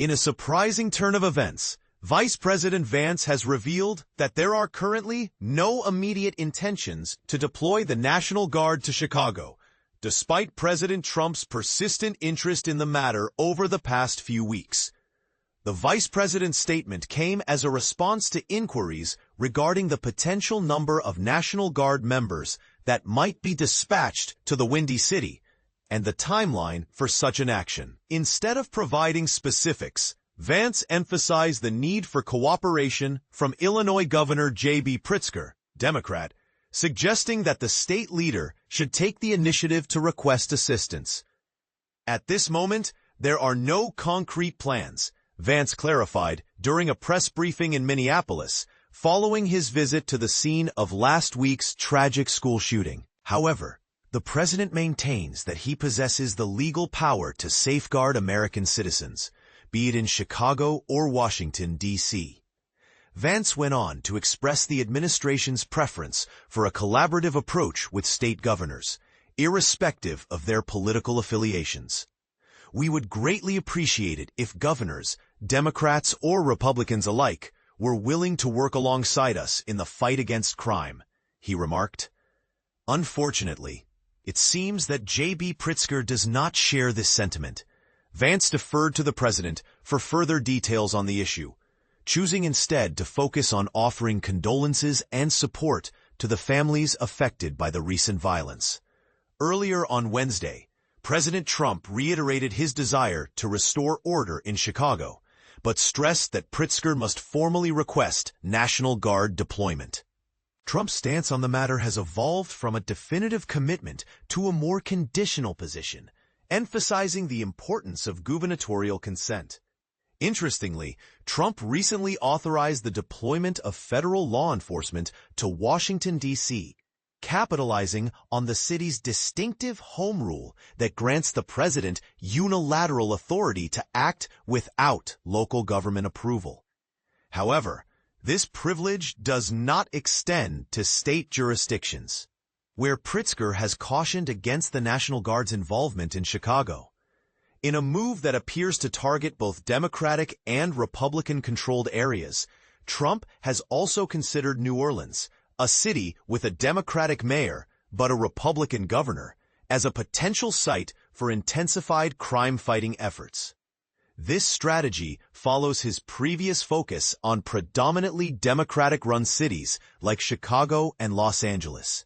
In a surprising turn of events, Vice President Vance has revealed that there are currently no immediate intentions to deploy the National Guard to Chicago, despite President Trump's persistent interest in the matter over the past few weeks. The Vice President's statement came as a response to inquiries regarding the potential number of National Guard members that might be dispatched to the Windy City, and the timeline for such an action. Instead of providing specifics, Vance emphasized the need for cooperation from Illinois Governor JB Pritzker, Democrat, suggesting that the state leader should take the initiative to request assistance. At this moment, there are no concrete plans, Vance clarified during a press briefing in Minneapolis, following his visit to the scene of last week's tragic school shooting. However, the president maintains that he possesses the legal power to safeguard American citizens, be it in Chicago or Washington, D.C. Vance went on to express the administration's preference for a collaborative approach with state governors, irrespective of their political affiliations. We would greatly appreciate it if governors, Democrats or Republicans alike, were willing to work alongside us in the fight against crime, he remarked. Unfortunately, it seems that JB Pritzker does not share this sentiment. Vance deferred to the president for further details on the issue, choosing instead to focus on offering condolences and support to the families affected by the recent violence. Earlier on Wednesday, President Trump reiterated his desire to restore order in Chicago, but stressed that Pritzker must formally request National Guard deployment. Trump's stance on the matter has evolved from a definitive commitment to a more conditional position, emphasizing the importance of gubernatorial consent. Interestingly, Trump recently authorized the deployment of federal law enforcement to Washington, D.C., capitalizing on the city's distinctive home rule that grants the president unilateral authority to act without local government approval. However, this privilege does not extend to state jurisdictions, where Pritzker has cautioned against the National Guard's involvement in Chicago. In a move that appears to target both Democratic and Republican-controlled areas, Trump has also considered New Orleans, a city with a Democratic mayor but a Republican governor, as a potential site for intensified crime-fighting efforts. This strategy follows his previous focus on predominantly Democratic-run cities like Chicago and Los Angeles.